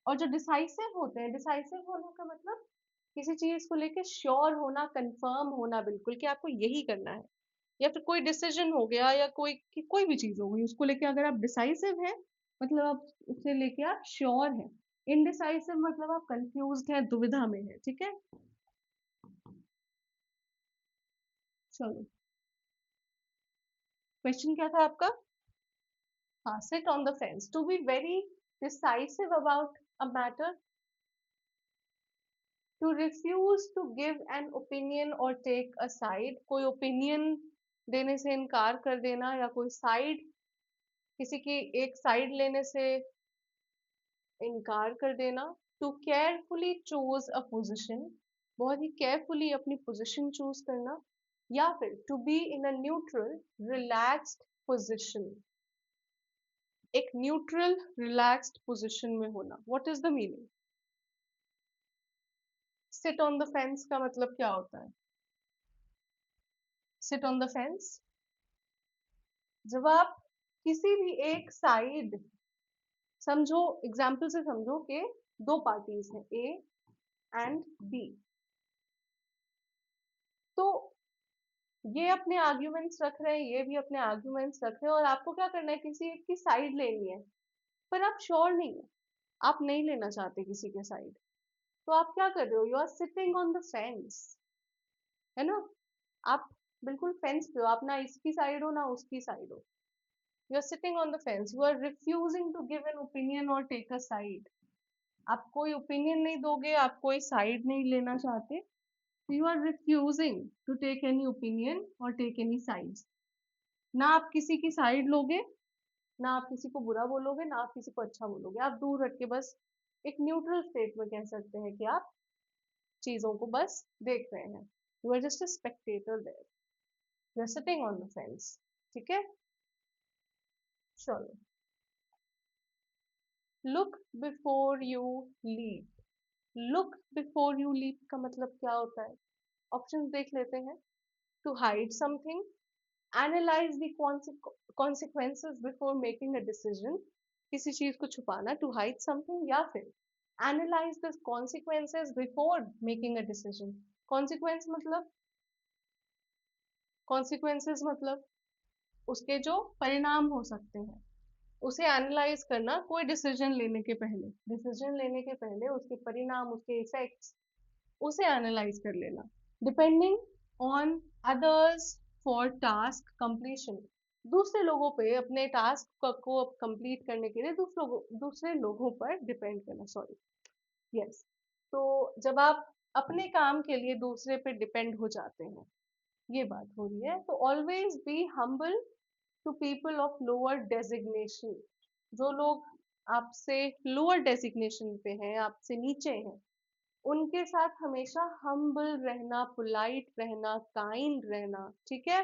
Speaker 1: और जो डिसाइसिव होते हैं, डिसाइसिव होने का मतलब किसी चीज को लेके श्योर होना, कंफर्म होना बिल्कुल कि आपको यही करना है, या फिर कोई डिसीजन हो गया या कोई भी चीज हो गई, उसको लेके अगर आप डिसाइसिव हैं मतलब आप उसे लेके आप श्योर हैं। इनडिसाइसिव मतलब आप कंफ्यूज्ड हैं, दुविधा में है। ठीक है, चलो, क्वेश्चन क्या था आपका? हाँ, sit on the fence, to be very decisive about a matter, to refuse to give an opinion और टेक अ साइड, कोई ओपिनियन देने से इनकार कर देना या कोई साइड, किसी की एक साइड लेने से इनकार कर देना। To carefully choose a position, बहुत ही केयरफुली अपनी पोजिशन चूज करना। या फिर to be in a neutral relaxed position, एक न्यूट्रल रिलैक्स्ड पोजिशन में होना। What is the meaning? Sit on the fence का मतलब क्या होता है? सिट ऑन द फेंस, जब आप किसी भी एक साइड, समझो एग्जाम्पल से समझो कि दो पार्टीज हैं ए एंड बी, तो ये अपने आर्ग्यूमेंट्स रख रहे हैं, ये भी अपने आर्ग्यूमेंट्स रख रहे हैं, और आपको क्या करना है? किसी एक की साइड लेनी है, पर आप श्योर नहीं है, आप नहीं लेना चाहते किसी के साइड, तो आप क्या कर रहे हो? You are sitting on the fence, है ना? आप बिल्कुल फेंस पे हो, आप ना इसकी साइड हो ना उसकी साइड हो। You are sitting on the fence, you are refusing to give an opinion और टेक अ साइड। आप कोई ओपिनियन नहीं दोगे, आप कोई साइड नहीं लेना चाहते, you are refusing to take any opinion और टेक एनी साइड्स। ना आप किसी की साइड लोगे, ना आप किसी को बुरा बोलोगे, ना आप किसी को अच्छा बोलोगे, आप दूर हट के बस एक न्यूट्रल स्टेट में कह सकते हैं कि आप चीजों को बस देख रहे हैं। You are just a spectator there, you are sitting on the fence. ठीक है, चलो। Look before you leap. Look before you leap का मतलब क्या होता है? ऑप्शंस देख लेते हैं। To hide something, analyse the consequences before making a decision, किसी चीज को छुपाना, टू हाइड समथिंग, या फिर analyse the consequences before making a decision। consequence मतलब, consequences मतलब उसके जो परिणाम हो सकते हैं, उसे एनालाइज करना कोई डिसीजन लेने के पहले। डिसीजन लेने के पहले उसके परिणाम, उसके इफेक्ट्स, उसे एनालाइज कर लेना। Depending on others for task completion, दूसरे लोगों पे अपने टास्क को कंप्लीट करने के लिए दूसरे लोगों पर डिपेंड करना, सॉरी, यस। तो जब आप अपने काम के लिए दूसरे पे डिपेंड हो जाते हैं, ये बात हो रही है। तो always be humble to people of lower designation, जो लोग आपसे लोअर डेजिग्नेशन पे हैं, आपसे नीचे हैं, उनके साथ हमेशा हम्बल रहना, पोलाइट रहना, काइंड रहना। ठीक है,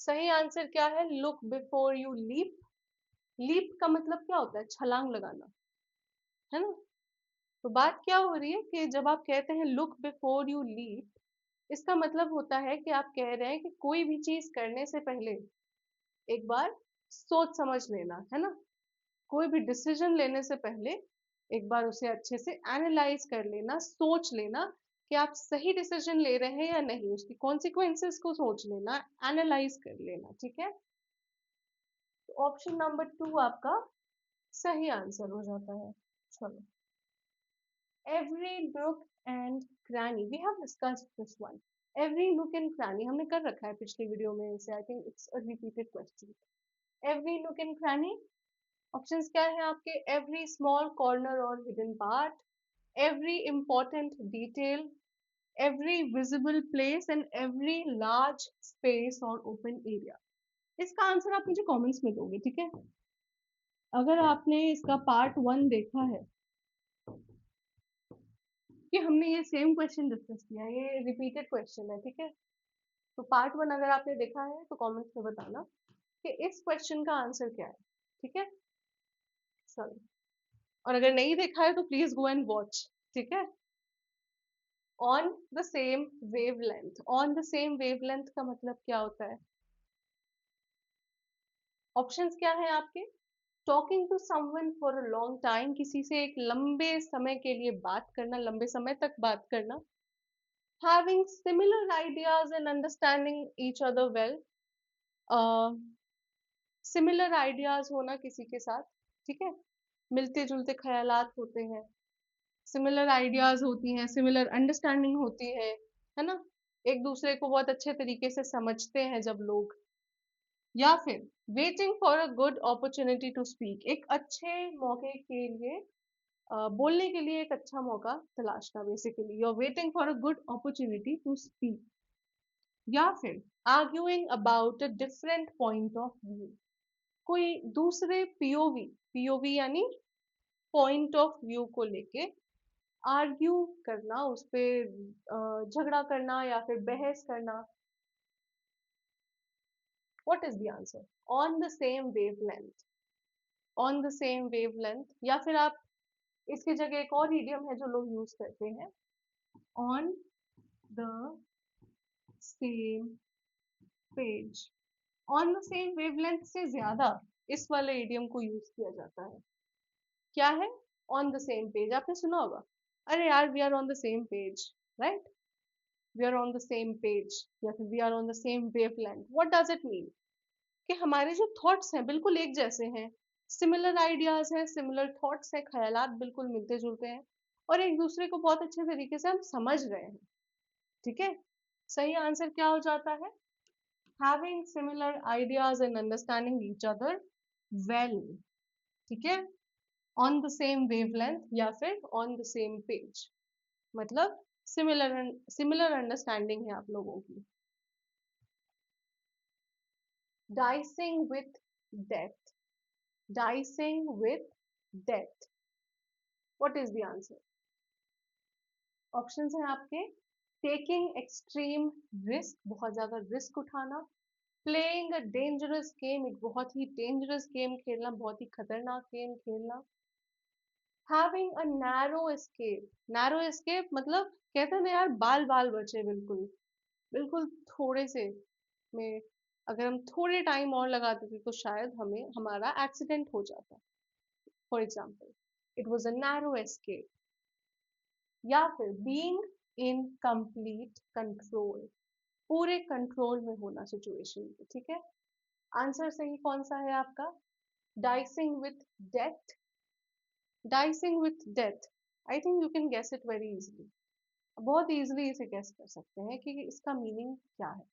Speaker 1: सही आंसर क्या है? Look before you leap. Leap का मतलब क्या होता है? छलांग लगाना, है ना? तो बात क्या हो रही है कि जब आप कहते हैं लुक बिफोर यू लीप, इसका मतलब होता है कि आप कह रहे हैं कि कोई भी चीज करने से पहले एक बार सोच समझ लेना, है ना? कोई भी डिसीजन लेने से पहले एक बार उसे अच्छे से एनालाइज कर लेना, सोच लेना कि आप सही डिसीजन ले रहे हैं या नहीं, उसकी कॉन्सिक्वेंसेस को सोच लेना, एनालाइज कर लेना, ठीक है? तो ऑप्शन नंबर 2 आपका सही आंसर हो जाता है। चलो, every nook and cranny, we have discussed this one. Every nook and cranny हमने कर रखा है पिछली वीडियो में इसे, I think it's a repeated question. Every nook and cranny, options क्या है आपके? एवरी स्मॉल कॉर्नर और hidden part, every important detail, every visible place and every large space or open area। इसका आंसर आप मुझे comments में दोगे, ठीक है? अगर आपने इसका पार्ट 1 देखा है कि हमने ये सेम क्वेश्चन डिस्कस किया है, ये रिपीटेड क्वेश्चन है, ठीक है? तो पार्ट 1 अगर आपने देखा है तो कमेंट्स में बताना कि इस क्वेश्चन का आंसर क्या है, ठीक है? चलो, और अगर नहीं देखा है तो प्लीज गो एंड वॉच, ठीक है? On the same wavelength, on the same wavelength का मतलब क्या होता है? ऑप्शंस क्या है आपके? Talking to someone for a long time, किसी से एक लंबे समय के लिए बात करना, लंबे समय तक बात करना। Having similar ideas and understanding each other well, similar ideas होना किसी के साथ, ठीक है? मिलते जुलते ख्यालात होते हैं, सिमिलर आइडियाज होती हैं, सिमिलर अंडरस्टैंडिंग होती है ना? एक दूसरे को बहुत अच्छे तरीके से समझते हैं जब लोग। या फिर waiting for a good opportunity to speak, एक अच्छे मौके के लिए बोलने के लिए एक अच्छा मौका तलाशना, basically you are waiting for a good opportunity to speak. या फिर arguing about a different point of view, कोई दूसरे पीओवी, पीओवी यानी पॉइंट ऑफ व्यू को लेके आर्ग्यू करना, उस पे झगड़ा करना या फिर बहस करना। What is the answer? On the same wavelength, on the same wavelength. या फिर आप इसकी जगह एक और इडियम है जो लोग यूज करते हैं, on the same page. On the same wavelength से ज्यादा इस वाले इडियम को यूज किया जाता है। क्या है? ऑन द सेम पेज, आपने सुना होगा, अरे यार we are on the same page, right? We are on the same page या फिर we are on the same wavelength. What does it mean? कि हमारे जो थॉट्स हैं बिल्कुल एक जैसे हैं, सिमिलर आइडियाज हैं, सिमिलर थॉट्स हैं, ख्यालात बिल्कुल मिलते जुलते हैं, और एक दूसरे को बहुत अच्छे तरीके से हम समझ रहे हैं, ठीक है? सही आंसर क्या हो जाता है? Having similar ideas and understanding each other well, ठीक है? ऑन द सेम वेवलेंथ या फिर ऑन द सेम पेज, मतलब सिमिलर सिमिलर अंडरस्टैंडिंग है आप लोगों की। Dicing with death, dicing with death, what is the answer? Options हैं आपके, टेकिंग एक्सट्रीम रिस्क, बहुत ज्यादा रिस्क उठाना, प्लेइंग अ डेंजरस गेम, एक बहुत ही डेंजरस गेम खेलना, बहुत ही खतरनाक गेम खेलना, हैविंग अ नैरो एस्केप मतलब कहते हैं ना यार, बाल बाल बचे, बिल्कुल बिल्कुल थोड़े से में, अगर हम थोड़े टाइम और लगा देते तो शायद हमें हमारा एक्सीडेंट हो जाता, for example it was a narrow escape. या फिर बीइंग इन कंप्लीट कंट्रोल, पूरे कंट्रोल में होना सिचुएशन में, ठीक है? आंसर सही कौन सा है आपका? Dicing with death, dicing with death. I think you can guess it very easily, बहुत इजीली इसे गेस कर सकते हैं कि इसका मीनिंग क्या है।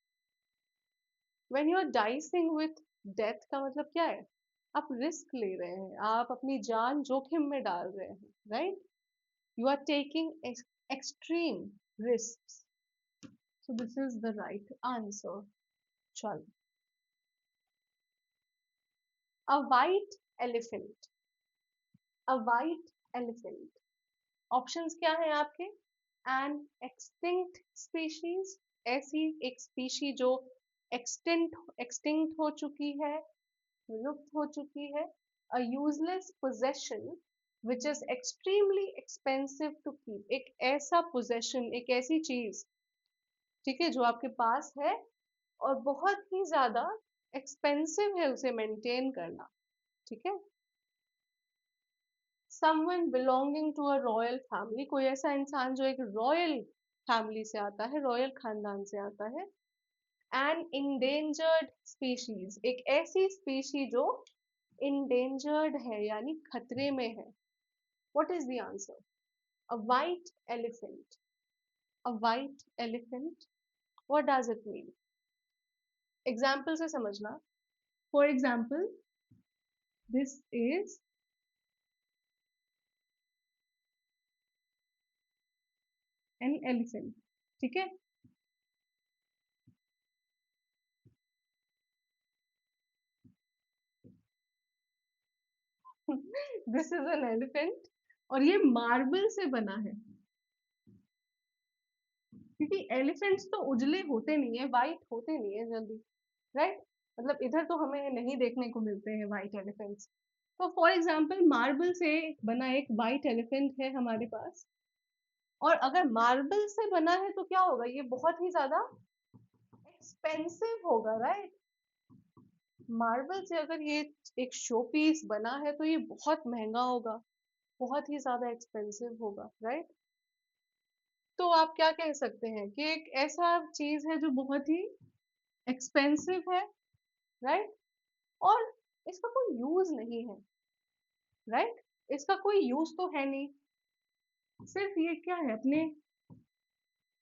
Speaker 1: When you are dicing with death का मतलब क्या है? आप रिस्क ले रहे हैं, आप अपनी जान जोखिम में डाल रहे हैं, right? You are taking extreme risk, so this is the right answer। चलो, a white elephant, a white elephant, options क्या है आपके? एन एक्सटिंक्ट स्पीशीज, ऐसी एक स्पीशी जो एक्सटिंक्ट हो चुकी है, विलुप्त हो चुकी है. A useless possession which is extremely expensive to keep. एक ऐसा पोजेशन, एक ऐसी चीज, ठीक है, जो आपके पास है और बहुत ही ज्यादा एक्सपेंसिव है उसे मेंटेन करना. ठीक है. Someone belonging to a royal family. कोई ऐसा इंसान जो एक रॉयल फैमिली से आता है, रॉयल खानदान से आता है. N endangered species. एक ऐसी स्पीशी जो इंडेंजर्ड है यानी खतरे में है. What is the answer? A white elephant. A white elephant. What does it mean? Example से समझना. For example, this is an elephant. ठीक है. दिस इज एन एलिफेंट और ये मार्बल से बना है, क्योंकि एलिफेंट्स तो उजले होते नहीं है, वाइट होते नहीं है जल्दी, राइट? मतलब इधर तो हमें नहीं देखने को मिलते हैं वाइट एलिफेंट्स. तो फॉर एग्जाम्पल मार्बल से बना एक वाइट एलिफेंट है हमारे पास. और अगर मार्बल से बना है तो क्या होगा? ये बहुत ही ज्यादा एक्सपेंसिव होगा, राइट? मार्बल से अगर ये एक शो पीस बना है तो ये बहुत महंगा होगा, बहुत ही ज्यादा एक्सपेंसिव होगा, राइट? तो आप क्या कह सकते हैं कि एक ऐसा चीज है जो बहुत ही एक्सपेंसिव है, राइट? और इसका कोई यूज नहीं है, राइट? इसका कोई यूज तो है नहीं, सिर्फ ये क्या है, अपने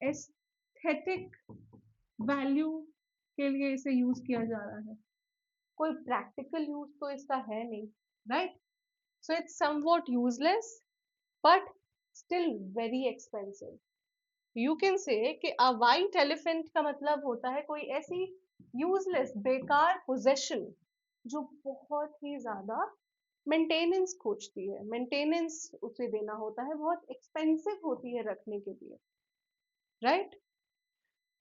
Speaker 1: एस्थेटिक वैल्यू के लिए इसे यूज किया जा रहा है. कोई प्रैक्टिकल यूज तो इसका है नहीं, right? So it's somewhat useless but still very expensive. You can say कि अ वाइट एलिफेंट का मतलब होता है कोई ऐसी यूजलेस, बेकार पोजेशन जो बहुत ही ज्यादा मेंटेनेंस खोजती है, मेंटेनेंस उसे देना होता है, बहुत एक्सपेंसिव होती है रखने के लिए, राइट?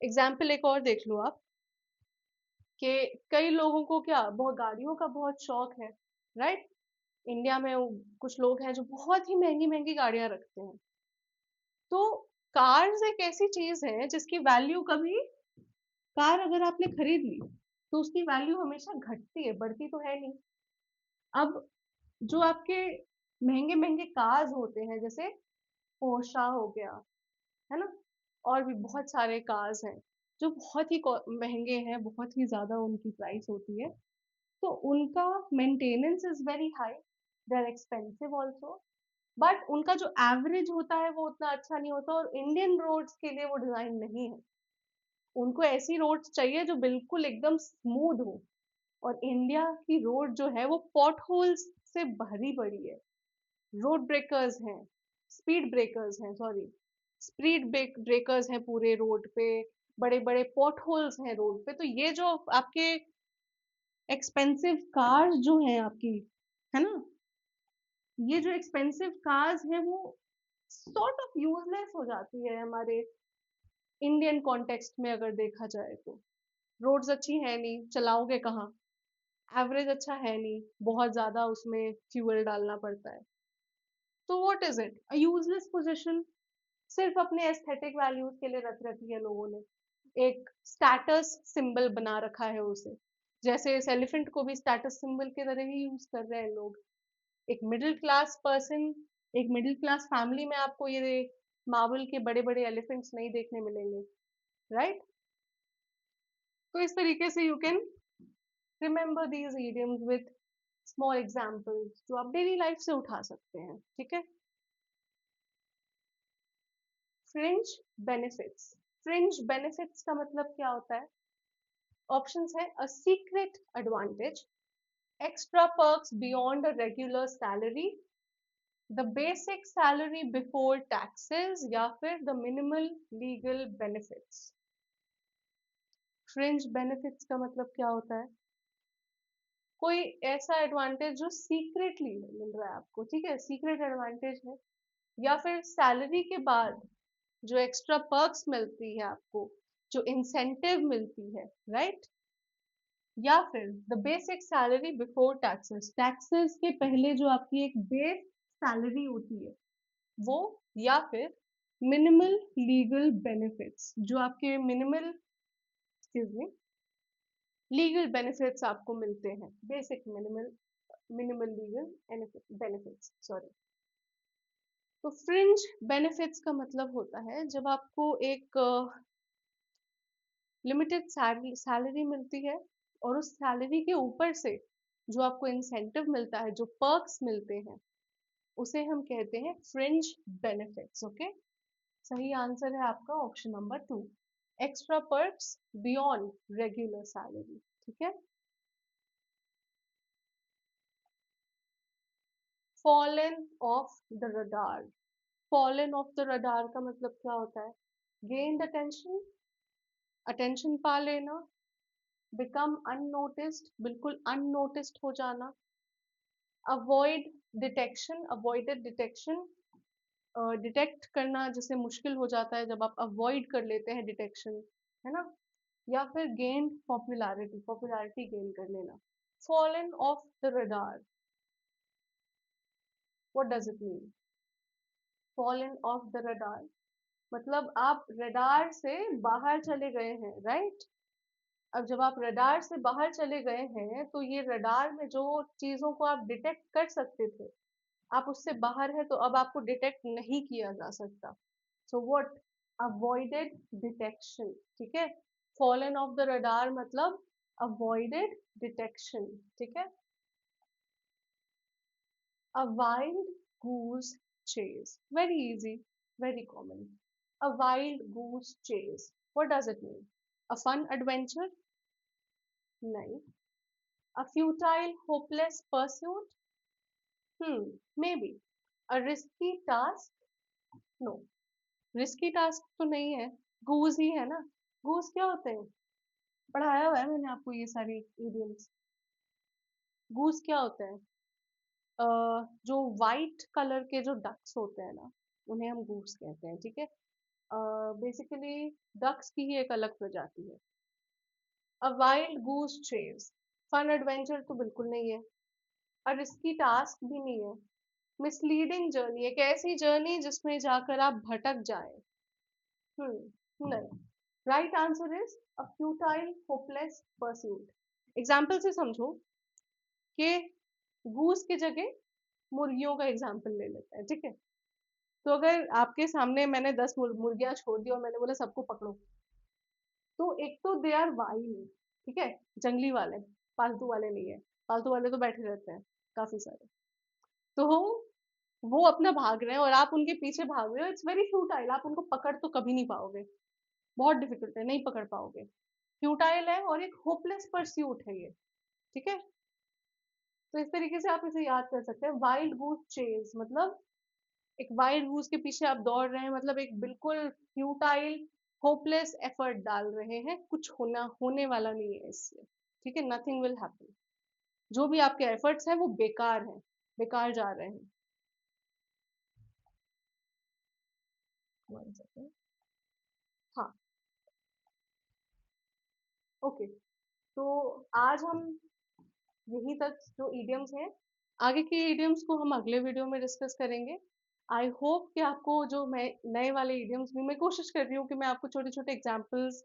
Speaker 1: एग्जाम्पल एक और देख लो आप कि कई लोगों को क्या, बहुत गाड़ियों का बहुत शौक है, राइट? इंडिया में कुछ लोग हैं जो बहुत ही महंगी महंगी गाड़ियां रखते हैं. तो कार्स एक ऐसी चीज है जिसकी वैल्यू कभी, कार अगर आपने खरीद ली तो उसकी वैल्यू हमेशा घटती है, बढ़ती तो है नहीं. अब जो आपके महंगे महंगे कार्स होते हैं, जैसे पोर्शा हो गया, है ना, और भी बहुत सारे कार्स हैं जो बहुत ही महंगे हैं, बहुत ही ज्यादा उनकी प्राइस होती है. तो उनका maintenance is very high, they are expensive also. But उनका जो एवरेज होता है वो उतना अच्छा नहीं होता, और इंडियन रोड्स के लिए वो डिजाइन नहीं है. उनको ऐसी रोड्स चाहिए जो बिल्कुल एकदम स्मूथ हो. और इंडिया की रोड जो है वो पॉट होल्स से भरी पड़ी है. रोड ब्रेकर्स हैं, स्पीड ब्रेकर्स हैं, सॉरी, स्पीड ब्रेकर्स हैं पूरे रोड पे, बड़े बड़े पॉट होल्स हैं रोड पे. तो ये जो आपके एक्सपेंसिव कार्स जो हैं आपकी, है ना, ये जो एक्सपेंसिव कार्स हैं वो सॉर्ट ऑफ यूजलेस हो जाती है हमारे इंडियन कॉन्टेक्स्ट में अगर देखा जाए तो. रोड्स अच्छी है नहीं, चलाओगे कहाँ? एवरेज अच्छा है नहीं, बहुत ज्यादा उसमें फ्यूल डालना पड़ता है. तो what is it? A useless position. सिर्फ अपने एस्थेटिक वैल्यूज के लिए रख रखी है लोगों ने, एक स्टेटस सिंबल बना रखा है उसे. जैसे इस एलिफेंट को भी स्टेटस सिंबल की तरह ही यूज कर रहे हैं लोग. एक मिडिल क्लास पर्सन, एक मिडिल क्लास फैमिली में आपको ये मार्बल के बड़े बड़े एलिफेंट्स नहीं देखने मिलेंगे, राइट? तो इस तरीके से you can remember these idioms with small examples जो आप डेली लाइफ से उठा सकते हैं. ठीक है. Fringe benefits. फ्रिंज बेनिफिट्स का मतलब क्या होता है? ऑप्शंस है a secret advantage, extra perks beyond a regular salary, the basic salary before taxes, या फिर the minimal legal benefits. Fringe benefits का मतलब क्या होता है? कोई ऐसा एडवांटेज जो सीक्रेटली मिल रहा है आपको, ठीक है, सीक्रेट एडवांटेज है. या फिर सैलरी के बाद जो एक्स्ट्रा पर्क्स मिलती है आपको, जो इंसेंटिव मिलती है, राइट? या फिर the basic salary before taxes, taxes के पहले जो आपकी एक बेस सैलरी होती है वो, या फिर मिनिमल लीगल बेनिफिट्स, जो आपके minimal, excuse me, legal benefits आपको मिलते हैं, basic minimal minimal legal benefits, sorry. तो फ्रिंज बेनिफिट्स का मतलब होता है जब आपको एक लिमिटेड सैलरी मिलती है और उस सैलरी के ऊपर से जो आपको इंसेंटिव मिलता है, जो पर्क्स मिलते हैं, उसे हम कहते हैं फ्रिंज बेनिफिट्स। ओके, सही आंसर है आपका option number 2, extra perks beyond regular salary. ठीक है। Fallen off the radar, fallen off the radar का मतलब क्या होता है? गेन्ड अटेंशन, अटेंशन पा लेना, बिकम अननोटिस्ड, बिल्कुल अननोटिस्ड हो जाना, avoid detection, avoided detection, detect करना जैसे मुश्किल हो जाता है जब आप अवॉइड कर लेते हैं डिटेक्शन, है ना, या फिर गेन पॉपुलैरिटी, पॉपुलैरिटी गेन कर लेना। Fallen off the radar, what does it mean? Fallen off the radar मतलब आप रडार से बाहर चले गए हैं, राइट? अब जब आप रडार से बाहर चले गए हैं तो ये रडार में जो चीजों को आप डिटेक्ट कर सकते थे, आप उससे बाहर है तो अब आपको डिटेक्ट नहीं किया जा सकता। So what? Avoided detection. ठीक है, फॉलन ऑफ द रडार मतलब अवॉइडेड डिटेक्शन। ठीक है। A wild goose chase, very easy, very common. A wild goose chase, what does it mean? A fun adventure? नहीं। A futile hopeless pursuit? Maybe. A risky task? No, risky task तो नहीं है, गूज ही है ना। गूज क्या होते हैं? पढ़ाया हुआ है मैंने आपको ये सारी इडियम्स। गूज क्या होते हैं? जो वाइट कलर के जो डक्स होते हैं ना, उन्हें हम गूज कहते हैं। ठीक है। बेसिकली डक्स की ही एक अलग प्रजाति है। A wild goose chase, fun adventure तो बिल्कुल नहीं है, और रिस्की टास्क भी नहीं है। मिसलीडिंग जर्नी, एक ऐसी जर्नी जिसमें जाकर आप भटक जाए। नहीं। Right answer is a futile hopeless pursuit. Example से समझो कि गूस की जगह मुर्गियों का एग्जाम्पल ले लेते हैं। ठीक है। तो अगर आपके सामने मैंने 10 मुर्गियां छोड़ दी और मैंने बोला सबको पकड़ो, तो एक तो दे आर वाइल्ड, ठीक है, जंगली वाले, पालतू वाले नहीं है। पालतू वाले तो बैठे रहते हैं काफी सारे। तो वो अपना भाग रहे हैं और आप उनके पीछे भाग रहे हो, इट्स वेरी फ्यूटाइल, आप उनको पकड़ तो कभी नहीं पाओगे, बहुत डिफिकल्ट है, नहीं पकड़ पाओगे। फ्यूटाइल है और एक होपलेस परस्यूट है ये। ठीक है। तो इस तरीके से आप इसे याद कर सकते हैं। वाइल्ड गूस चेज मतलब एक वाइल्ड गूस के पीछे आप दौड़ रहे हैं, मतलब एक बिल्कुल फ्यूटाइल होपलेस एफर्ट डाल रहे हैं, कुछ होने वाला नहीं है इससे। ठीक है, नथिंग विल हैपन, जो भी आपके एफर्ट्स हैं वो बेकार हैं, बेकार जा रहे हैं। One second. हाँ, ओके। तो आज हम यहीं तक जो इडियम्स हैं, आगे के इडियम्स को हम अगले वीडियो में डिस्कस करेंगे। आई होप कि आपको जो मैं नए वाले इडियम्स भी मैं कोशिश कर रही हूँ कि मैं आपको छोटे छोटे एग्जाम्पल्स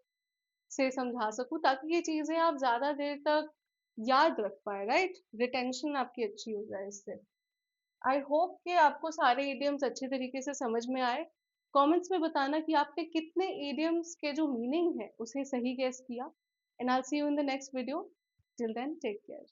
Speaker 1: से समझा सकूं, ताकि ये चीजें आप ज्यादा देर तक याद रख पाए, राइट, रिटेंशन आपकी अच्छी हो जाए इससे। आई होप कि आपको सारे इडियम्स अच्छे तरीके से समझ में आए। कमेंट्स में बताना कि आपने कितने इडियम्स के जो मीनिंग है उसे सही गेस किया। And I will see you in the next video. Till then take care.